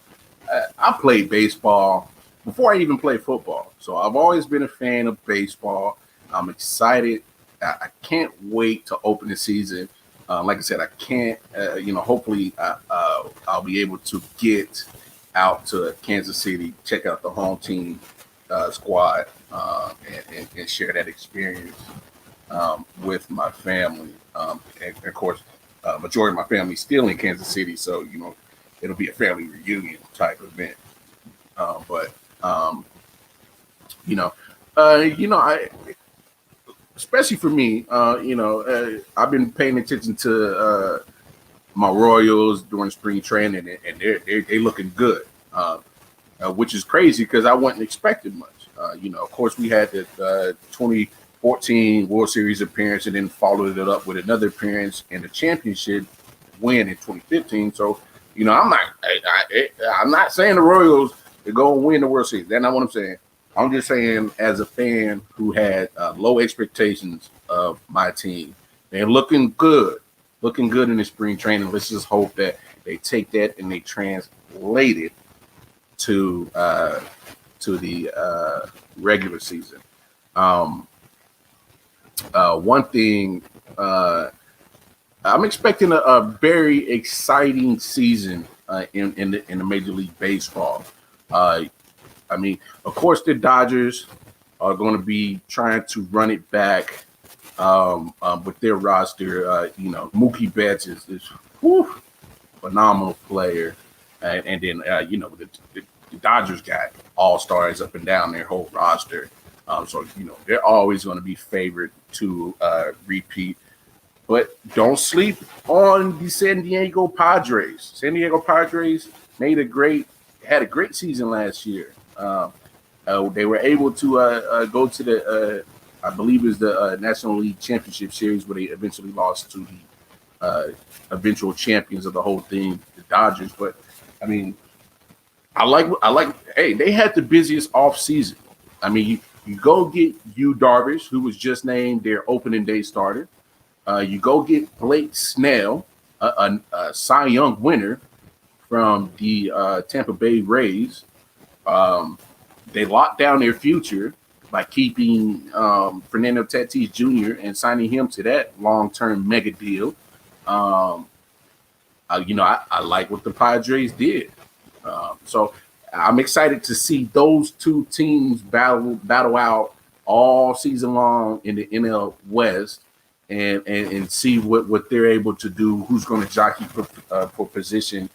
Speaker 4: I played baseball before I even played football, so I've always been a fan of baseball. I'm excited. I can't wait to open the season. Like I said, I can't, hopefully I'll be able to get out to Kansas City, check out the home team squad, and share that experience with my family. And of course, majority of my family is still in Kansas City, so, you know, it'll be a family reunion type event. Especially for me, I've been paying attention to my Royals during spring training, and they're looking good, which is crazy because I wasn't expecting much. Of course, we had the 2014 World Series appearance, and then followed it up with another appearance in the championship win in 2015. So, I'm not saying the Royals are going to win the World Series. That's not what I'm saying. I'm just saying, as a fan who had low expectations of my team, they're looking good in the spring training. Let's just hope that they take that and they translate it to the regular season. One thing, I'm expecting a very exciting season in the Major League Baseball. I mean, of course, the Dodgers are going to be trying to run it back with their roster. Mookie Betts is phenomenal player, and then the Dodgers got all-stars up and down their whole roster. So they're always going to be favored to repeat. But don't sleep on the San Diego Padres. San Diego Padres had a great season last year. They were able to go to the, I believe is the National League Championship Series, where they eventually lost to the eventual champions of the whole thing, the Dodgers. But I mean, I like. Hey, they had the busiest off season. I mean, you go get U.W, who was just named their opening day starter. You go get Blake Snell, a Cy Young winner from the Tampa Bay Rays. They locked down their future by keeping Fernando Tatis Jr. and signing him to that long-term mega deal. I like what the Padres did. So I'm excited to see those two teams battle out all season long in the NL West, and see what they're able to do. Who's going to jockey for position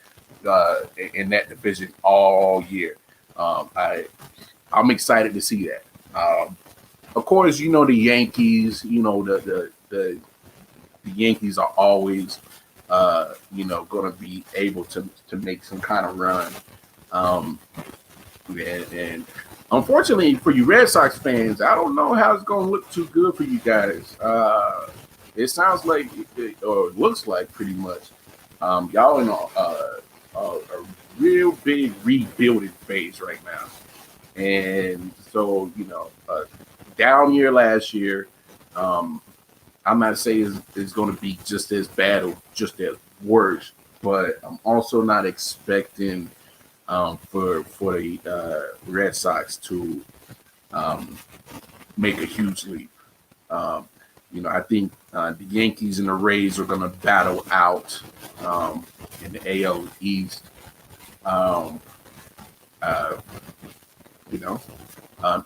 Speaker 4: in that division all year. I'm excited to see that. Of course, the Yankees. The Yankees are always, going to be able to make some kind of run. And unfortunately for you Red Sox fans, I don't know how it's going to look too good for you guys. It sounds like, or it looks like, pretty much, y'all in a real big rebuilding phase right now. And so, down year last year, I'm not saying it's going to be just as bad or just as worse, but I'm also not expecting for the Red Sox to make a huge leap. I think the Yankees and the Rays are going to battle out in the AL East.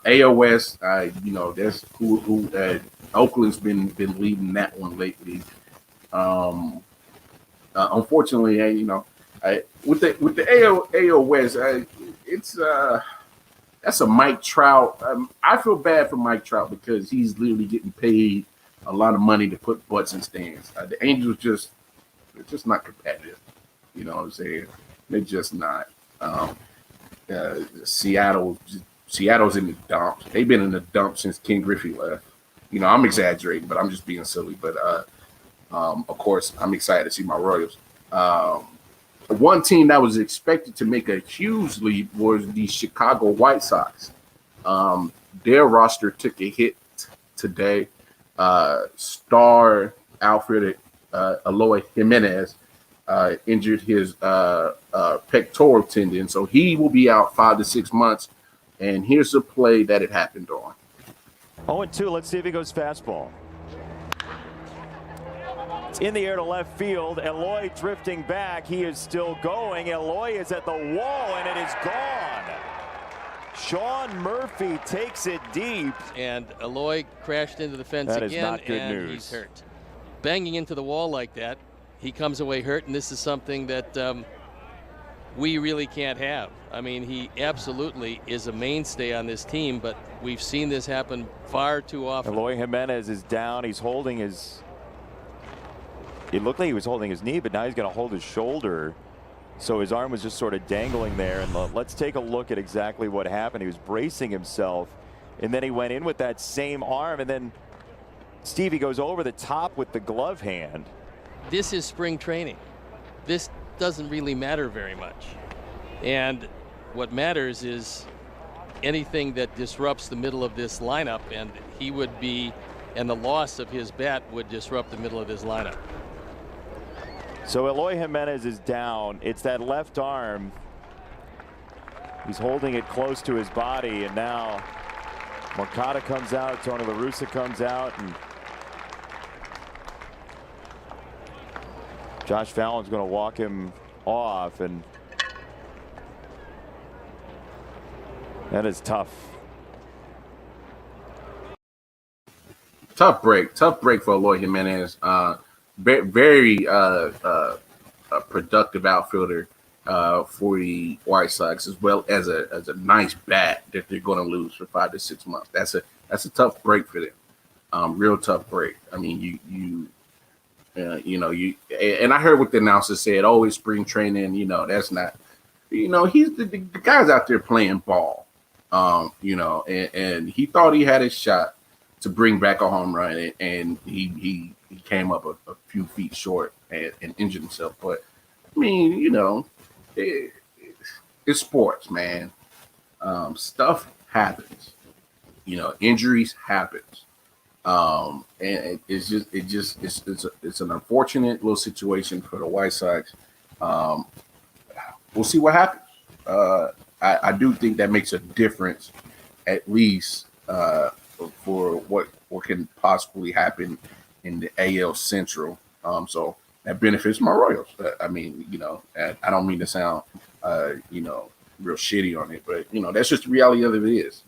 Speaker 4: AL West, that's who Oakland's been leading that one lately. Unfortunately, with the AL West, it's that's a Mike Trout. I feel bad for Mike Trout because he's literally getting paid a lot of money to put butts in stands. The Angels they're just not competitive. You know what I'm saying? They're just not. Seattle's in the dumps. They've been in the dumps since Ken Griffey left. I'm exaggerating, but I'm just being silly. But of course, I'm excited to see my Royals. One team that was expected to make a huge leap was the Chicago White Sox. Their roster took a hit today. Star outfielder I.O.W. Jimenez injured his pectoral tendon, so he will be out 5 to 6 months. And here's the play that it happened on.
Speaker 15: 0-2. Let's see if he goes fastball. It's in the air to left field. I.O.W. drifting back. He is still going. I.O.W. is at the wall, and it is gone. Sean Murphy takes it deep.
Speaker 16: And I.O.W. crashed into the fence
Speaker 15: that
Speaker 16: again,
Speaker 15: is not good
Speaker 16: and
Speaker 15: news.
Speaker 16: He's hurt. Banging into the wall like that, he comes away hurt, and this is something that we really can't have. I mean, he absolutely is a mainstay on this team, but we've seen this happen far too often.
Speaker 15: Eloy Jimenez is down. He's holding his... It looked like he was holding his knee, but now he's going to hold his shoulder. So his arm was just sort of dangling there. And let's take a look at exactly what happened. He was bracing himself, and then he went in with that same arm, and then Stevie goes over the top with the glove hand.
Speaker 16: This is spring training. This doesn't really matter very much. And what matters is anything that disrupts the middle of this lineup, and he would be, and the loss of his bat would disrupt the middle of this lineup.
Speaker 15: So Eloy Jimenez is down. It's that left arm. He's holding it close to his body, and now Moncada comes out, Tony La Russa comes out, and Josh Fallon's going to walk him off, and that is tough.
Speaker 4: Tough break for Eloy Jimenez. Very productive outfielder for the White Sox, as well as a nice bat that they're going to lose for 5 to 6 months. That's a tough break for them. Real tough break. I mean, and I heard what the announcer said. Oh, it's spring training. That's not. He's the guy's out there playing ball. And he thought he had his shot to bring back a home run, and he came up a few feet short and injured himself. But I mean, it's sports, man. Stuff happens. Injuries happens. And it's an unfortunate little situation for the White Sox. We'll see what happens. I do think that makes a difference, at least for what can possibly happen in the AL Central. So that benefits my Royals. I mean, I don't mean to sound, real shitty on it, but that's just the reality of it is.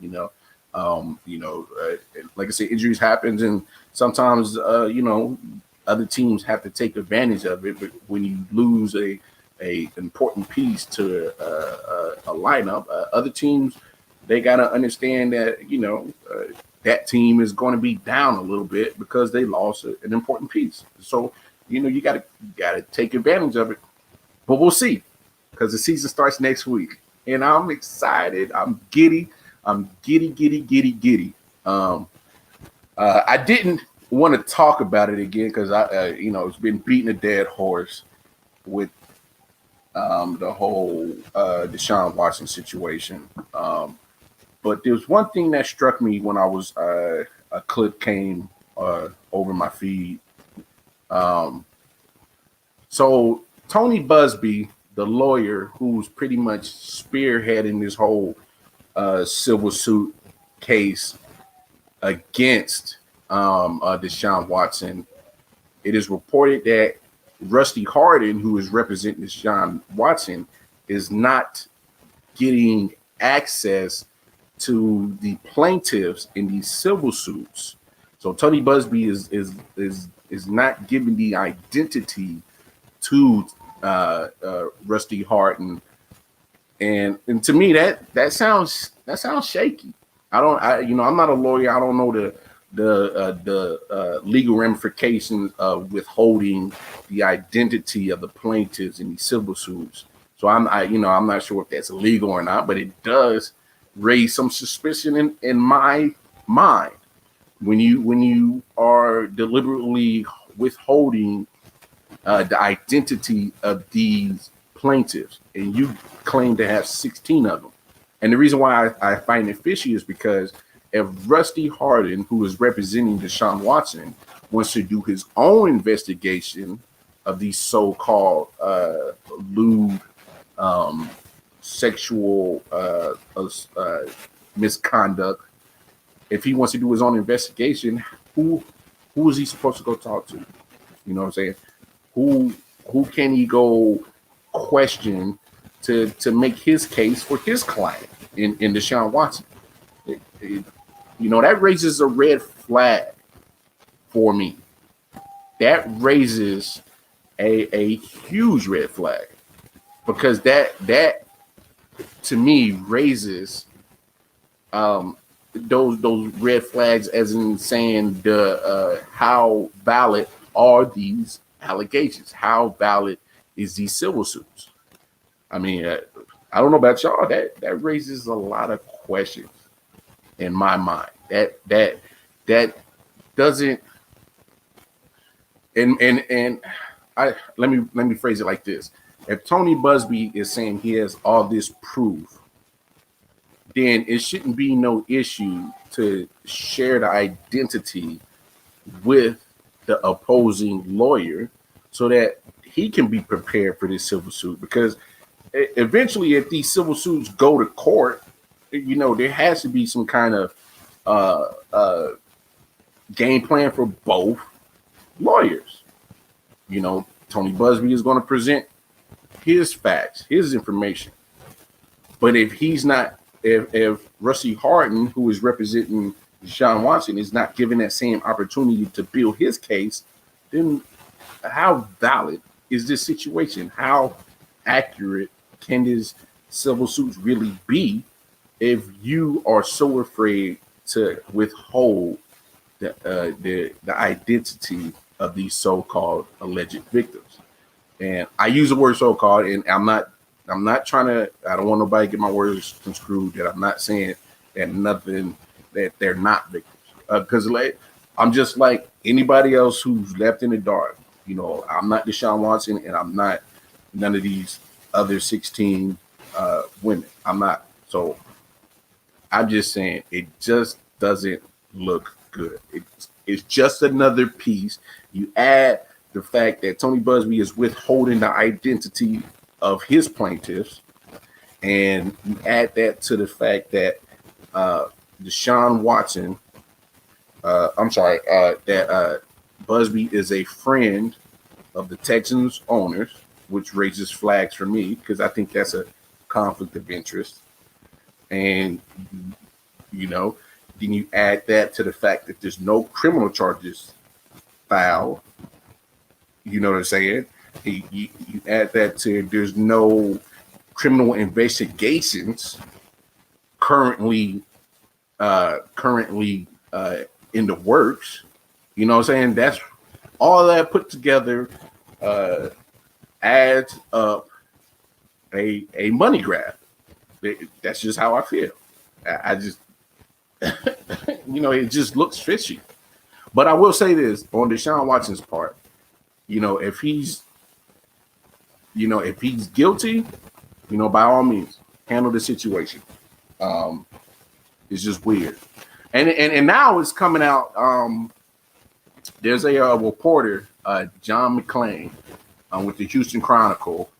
Speaker 4: Like I said, injuries happens, and sometimes other teams have to take advantage of it. But when you lose a important piece to a lineup, other teams, they got to understand that that team is going to be down a little bit because they lost an important piece. So you got to take advantage of it. But we'll see, because the season starts next week, and I'm excited. I'm giddy. I'm giddy. I didn't want to talk about it again because it's been beating a dead horse with the whole Deshaun Watson situation. But there's one thing that struck me when I was a clip came over my feed. So Tony Busby, the lawyer who's pretty much spearheading this whole civil suit case against Deshaun Watson, it is reported that Rusty Hardin, who is representing Deshaun Watson, is not getting access to the plaintiffs in these civil suits. So Tony Busby is not giving the identity to Rusty Harden, and to me that sounds shaky. I'm not a lawyer. I don't know the legal ramifications of withholding the identity of the plaintiffs in these civil suits. So I'm not sure if that's illegal or not, but it does raise some suspicion in my mind when you are deliberately withholding the identity of these plaintiffs, and you claim to have 16 of them. And the reason why I find it fishy is because if Rusty Harden, who is representing Deshaun Watson, wants to do his own investigation of these so-called lewd sexual misconduct, if he wants to do his own investigation, who is he supposed to go talk to? You know what I'm saying? Who can he go question to make his case for his client in Deshaun Watson? That raises a red flag for me. That raises a huge red flag, because that to me raises those red flags, as in saying how valid are these allegations? How valid is these civil suits? I mean, I don't know about y'all. That raises a lot of questions in my mind. That doesn't. And let me phrase it like this: if Tony Busby is saying he has all this proof, then it shouldn't be no issue to share the identity with the opposing lawyer so that he can be prepared for this civil suit. Because eventually, if these civil suits go to court, there has to be some kind of game plan for both lawyers. Tony Busby is going to present his facts, his information. But if he's not, if Rusty Harden, who is representing Deshaun Watson, is not given that same opportunity to build his case, then how valid is this situation? How accurate can this civil suits really be if you are so afraid to withhold the identity of these so-called alleged victims? And I use the word so-called, and I'm not trying to, I don't want nobody to get my words construed that I'm not saying that they're not victims. Because I'm just like anybody else who's left in the dark. I'm not Deshaun Watson, and I'm not none of these other 16 women. I'm not. So I'm just saying it just doesn't look good. It's just another piece. You add the fact that Tony Busby is withholding the identity of his plaintiffs, and you add that to the fact that Deshaun Watson, that Busby is a friend of the Texans owners, which raises flags for me because I think that's a conflict of interest. And then you add that to the fact that there's no criminal charges filed. You know what I'm saying? You add that to there's no criminal investigations currently in the works. You know what I'm saying? That's all that put together adds up a money grab. That's just how I feel. I just it just looks fishy. But I will say this on Deshaun Watson's part, if he's guilty, by all means, handle the situation. It's just weird. And now it's coming out. There's a reporter, John McClain, with the Houston Chronicle,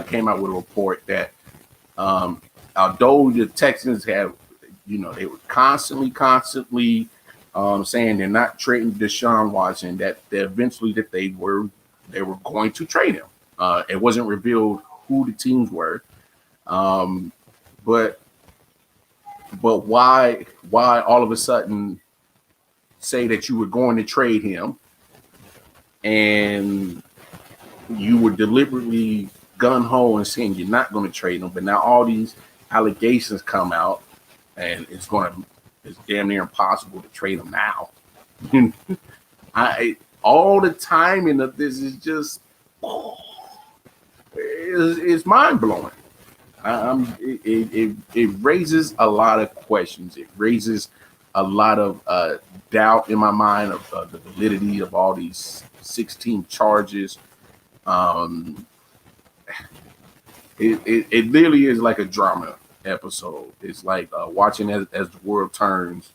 Speaker 4: came out with a report that although the Texans have, they were constantly saying they're not trading Deshaun Watson, that eventually that they were going to trade him. It wasn't revealed who the teams were, but why all of a sudden say that you were going to trade him and you were deliberately gun-ho and saying you're not going to trade him, but now all these allegations come out and it's damn near impossible to trade him now. All the timing of this is just it's mind-blowing. It raises a lot of questions. It raises a lot of doubt in my mind of the validity of all these 16 charges. It literally is like a drama episode. It's like watching as the world turns,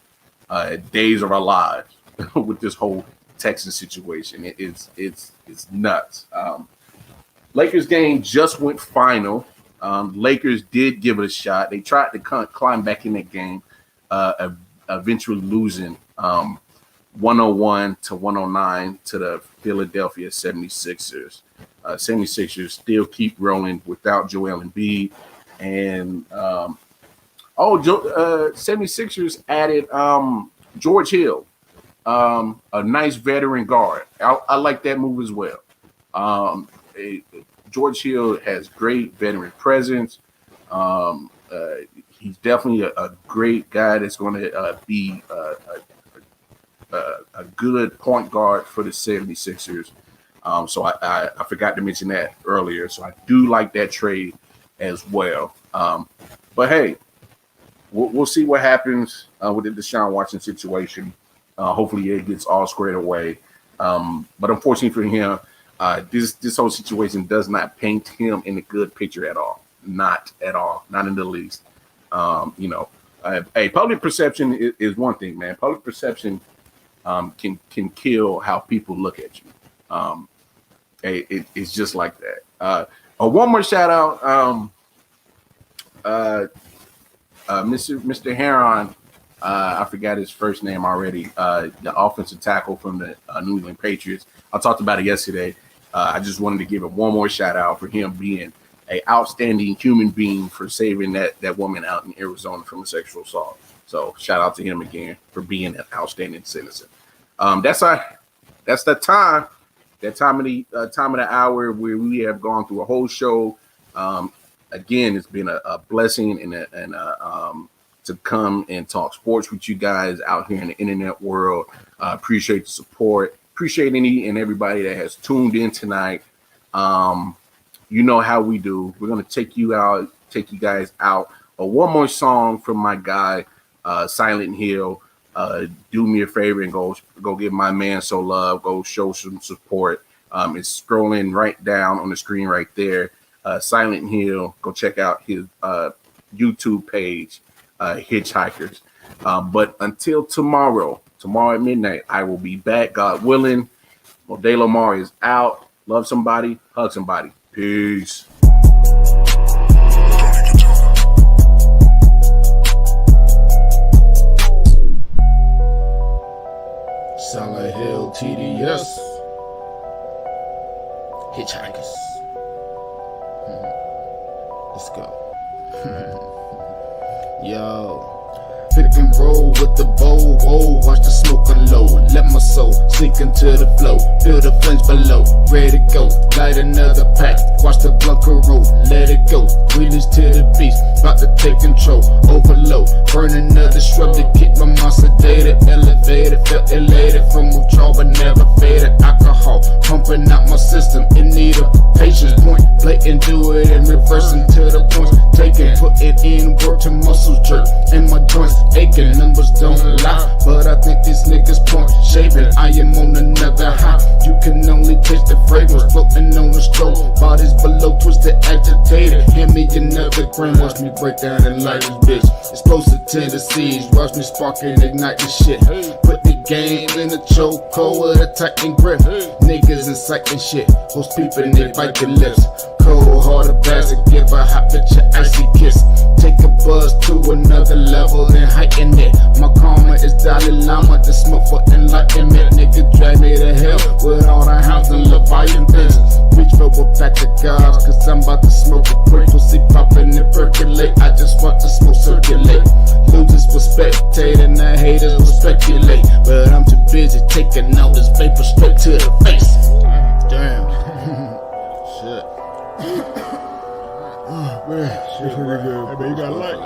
Speaker 4: days of our lives with this whole Texas situation. It's nuts. Lakers game just went final. Lakers did give it a shot. They tried to climb back in that game, eventually losing 101-109 to the Philadelphia 76ers. 76ers still keep rolling without Joel Embiid. And 76ers added George Hill, a nice veteran guard. I like that move as well. George Hill has great veteran presence. He's definitely a great guy that's going to be a good point guard for the 76ers. So I forgot to mention that earlier. So I do like that trade as well. But hey, we'll see what happens with the Deshaun Watson situation. Hopefully it gets all squared away. But unfortunately for him, this whole situation does not paint him in a good picture at all. Not at all. Not in the least. Hey, public perception is one thing, man. Public perception can kill how people look at you. It's just like that. One more shout out, Mr. Heron. I forgot his first name already. The offensive tackle from the New England Patriots. I talked about it yesterday. I just wanted to give him one more shout out for him being an outstanding human being for saving that woman out in Arizona from a sexual assault. So shout out to him again for being an outstanding citizen. That's the time. That time of the hour where we have gone through a whole show. Again, it's been a blessing and to come and talk sports with you guys out here in the internet world. Appreciate the support. Appreciate any and everybody that has tuned in tonight. You know how we do. We're gonna take you guys out. One more song from my guy, Silent Hill. Do me a favor and go give my man some love. Go show some support. It's scrolling right down on the screen right there. Silent Hill. Go check out his YouTube page, Hitchhikers. But until tomorrow at midnight, I will be back, God willing. Modelo Mar is out. Love somebody, hug somebody. Peace.
Speaker 2: Silent Hill TDS. Hitchhikers. Let's go. Yo. Pick and roll with the bowl, whoa, watch the smoke unload. Let my soul sink into the flow, feel the flames below. Ready to go, light another pack, watch the blunt roll. Let it go, release to the beast, about to take control. Overload, burn another shrub to keep my mind sedated. Elevated, felt elated from withdrawal but never faded. Alcohol, pumping out my system in need of patience. Point, play and do it in reverse until the points taken. Put it in work to muscles jerk, and my joints aching, numbers don't lie, but I think these niggas point shaving. I am on another high. You can only taste the fragrance floating on the stroke. Bodies below, twisted, agitated. Hand me another gram, watch me break down and light this bitch. Explosive tendencies, watch me spark and ignite this shit. Put the game in a chokehold with a tightened grip. Niggas inciting shit, hoes peeping, they bite their lips. Cold hearted bastard, give a hot bitch an icy kiss. Take a buzz to another level and heighten it. My karma is Dalai Lama, the smoke for enlightenment. Nigga drag me to hell with all the hounds and Leviathans. Reach for a pack of guards, cause I'm about to smoke a quick. Pussy poppin' and percolate, I just want the smoke circulate. Losers will spectate and the haters will speculate, but I'm too busy taking all this vapor straight to the face. Damn. Shit.
Speaker 1: Man, shit pretty good. Hey, man, you got a light.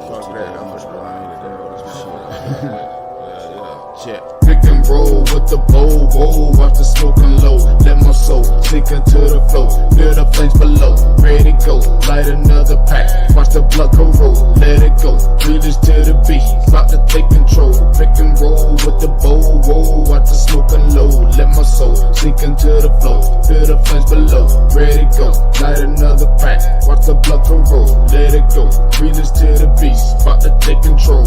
Speaker 2: Fuck that, how much check. Pick and roll with the bowl, watch the smoking low. Let my soul sink into the flow. Feel the flames below, ready to go. Light another pack, watch the blood go roll. Let it go, reach to the beat, about to take control. Pick and roll with the bowl, watch the smoking low. Let my soul sink into the flow. Feel the flames below, ready to go. Light another pack, watch the blood go roll. Let it go, reach to the beat, about to take control.